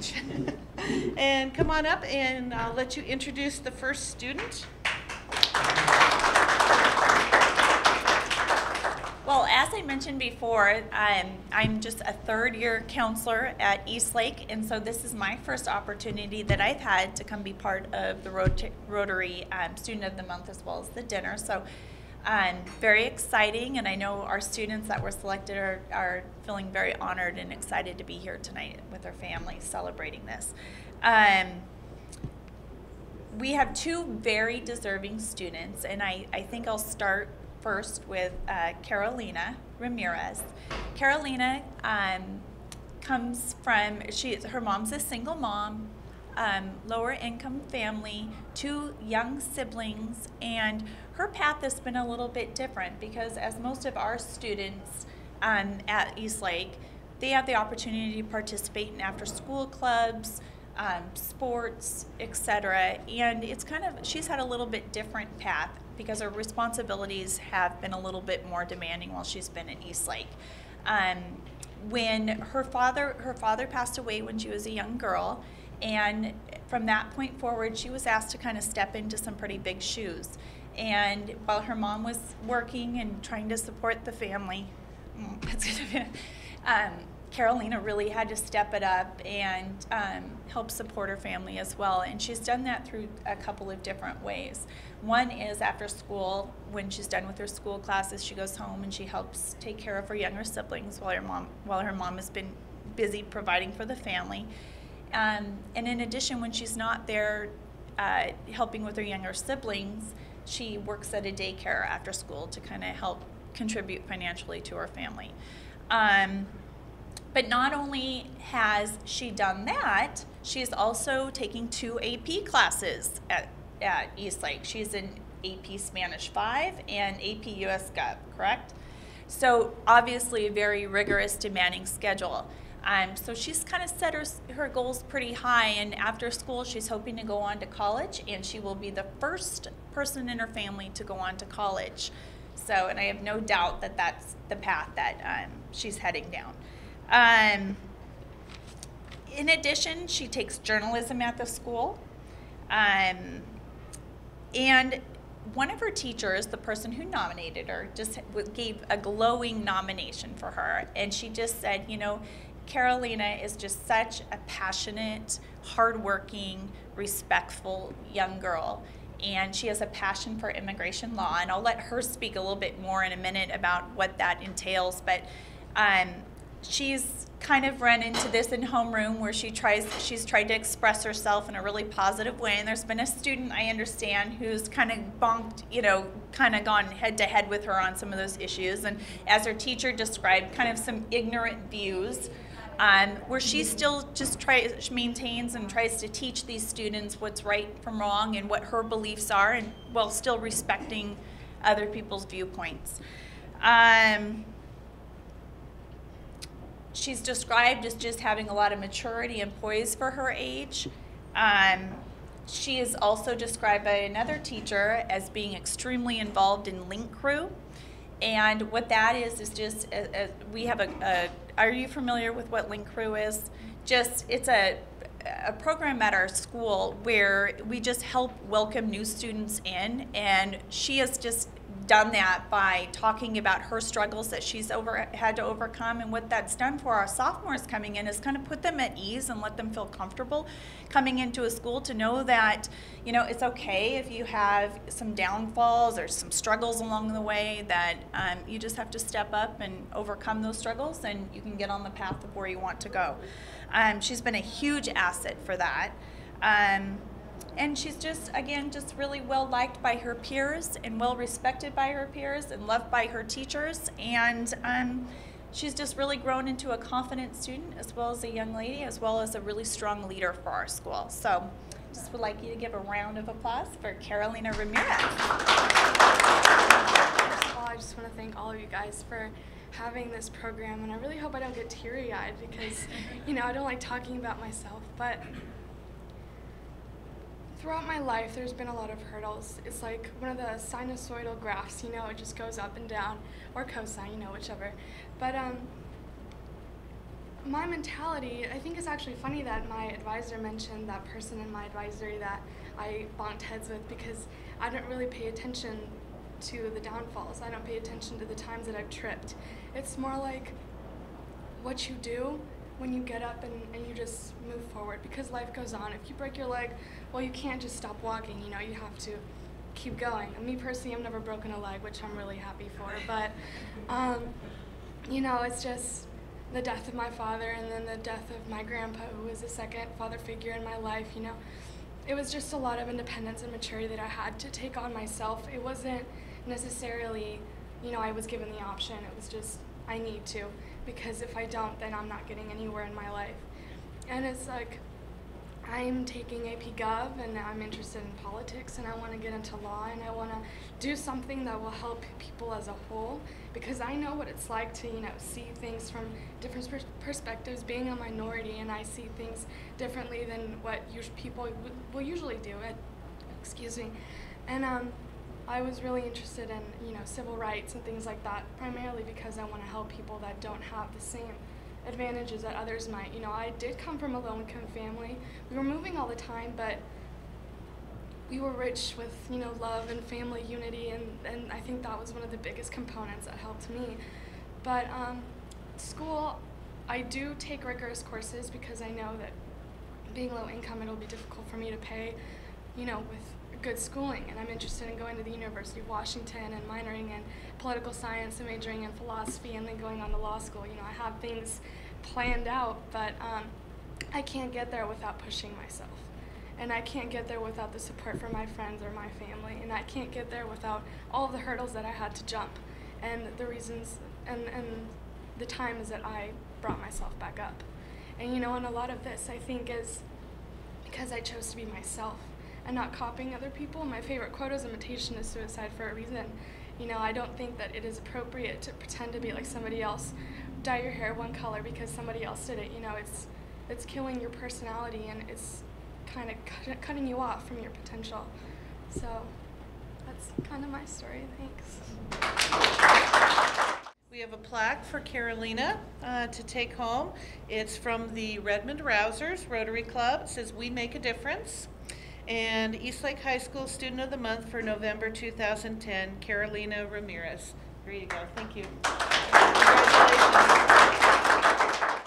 much. And come on up, and I'll let you introduce the first student. Well, as I mentioned before, I'm just a third-year counselor at Eastlake, and so this is my first opportunity that I've had to come be part of the Rotary Student of the Month as well as the dinner. So very exciting, and I know our students that were selected are feeling very honored and excited to be here tonight with their families celebrating this. We have two very deserving students, and I think I'll start first with Carolina Ramirez. Carolina comes from, her mom's a single mom, lower income family, 2 young siblings, and her path has been a little bit different because as most of our students at Eastlake, they have the opportunity to participate in after school clubs, sports, etc. And it's kind of, she's had a little bit different path because her responsibilities have been a little bit more demanding while she's been at Eastlake. When her father passed away when she was a young girl, and from that point forward, she was asked to kind of step into some pretty big shoes. And while her mom was working and trying to support the family, Carolina really had to step it up and help support her family as well. And she's done that through a couple of different ways. One is after school, when she's done with her school classes, she goes home and she helps take care of her younger siblings while her mom has been busy providing for the family. And in addition, when she's not there helping with her younger siblings, she works at a daycare after school to kind of help contribute financially to her family. But not only has she done that, she's also taking 2 AP classes at Eastlake. She's in AP Spanish 5 and AP US Gov, correct? So obviously a very rigorous, demanding schedule. So she's kind of set her goals pretty high, and after school she's hoping to go on to college, and she will be the first person in her family to go on to college. So, and I have no doubt that that's the path that she's heading down. In addition, she takes journalism at the school. And one of her teachers, the person who nominated her, just gave a glowing nomination for her. And she just said, you know, Carolina is just such a passionate, hardworking, respectful young girl. And she has a passion for immigration law. And I'll let her speak a little bit more in a minute about what that entails. But she's kind of run into this in homeroom where she's tried to express herself in a really positive way. And there's been a student, I understand, who's kind of bonked, you know, kind of gone head to head with her on some of those issues. And as her teacher described, kind of some ignorant views, where she still just maintains and tries to teach these students what's right from wrong and what her beliefs are, and while still respecting other people's viewpoints. She's described as just having a lot of maturity and poise for her age. She is also described by another teacher as being extremely involved in Link Crew. And what that is just, we have are you familiar with what Link Crew is? It's a program at our school where we just help welcome new students in, and she has just done that by talking about her struggles that she's had to overcome. And what that's done for our sophomores coming in is kind of put them at ease and let them feel comfortable coming into a school to know that, you know, it's okay if you have some downfalls or some struggles along the way, that you just have to step up and overcome those struggles, and you can get on the path of where you want to go. She's been a huge asset for that. And she's just, again, just really well liked by her peers and well respected by her peers and loved by her teachers. And she's just really grown into a confident student as well as a young lady, as well as a really strong leader for our school. So just would like you to give a round of applause for Carolina Ramirez. First of all, I just want to thank all of you guys for having this program, and I really hope I don't get teary-eyed because, you know, I don't like talking about myself, but throughout my life, there's been a lot of hurdles. It's like one of the sinusoidal graphs, you know, it just goes up and down, or cosine, you know, whichever. But My mentality, I think it's actually funny that my advisor mentioned that person in my advisory that I bumped heads with, because I don't really pay attention to the downfalls. I don't pay attention to the times that I've tripped. It's more like what you do when you get up and you just move forward, because life goes on. If you break your leg, well, you can't just stop walking, you know, you have to keep going. And me personally, I've never broken a leg, which I'm really happy for, but you know, it's just the death of my father and then the death of my grandpa, who was the second father figure in my life, you know. It was just a lot of independence and maturity that I had to take on myself. It wasn't necessarily, you know, I was given the option. It was just, I need to, because if I don't, then I'm not getting anywhere in my life. And it's like, I'm taking AP Gov, and I'm interested in politics, and I want to get into law, and I want to do something that will help people as a whole, because I know what it's like to, you know, see things from different perspectives, being a minority, and I see things differently than what people will usually do. Excuse me. And I was really interested in, you know, civil rights and things like that, primarily because I want to help people that don't have the same advantages that others might. You know, I did come from a low-income family. We were moving all the time, but we were rich with, you know, love and family unity, and I think that was one of the biggest components that helped me. But school, I do take rigorous courses because I know that being low income, it'll be difficult for me to pay, you know, with good schooling, and I'm interested in going to the University of Washington and minoring in political science and majoring in philosophy and then going on to law school. You know, I have things planned out, but I can't get there without pushing myself. And I can't get there without the support from my friends or my family, and I can't get there without all of the hurdles that I had to jump, and the reasons and the times that I brought myself back up. And you know, and a lot of this I think is because I chose to be myself and not copying other people. My favorite quote is, imitation is suicide, for a reason. You know, I don't think that it is appropriate to pretend to be like somebody else. Dye your hair one color because somebody else did it. You know, it's killing your personality, and it's kind of cutting you off from your potential. So that's kind of my story. Thanks. We have a plaque for Carolina to take home. It's from the Redmond Rousers Rotary Club. It says, "We make a difference." And Eastlake High School Student of the Month for November 2010, Carolina Ramirez. Here you go. Thank you. Congratulations.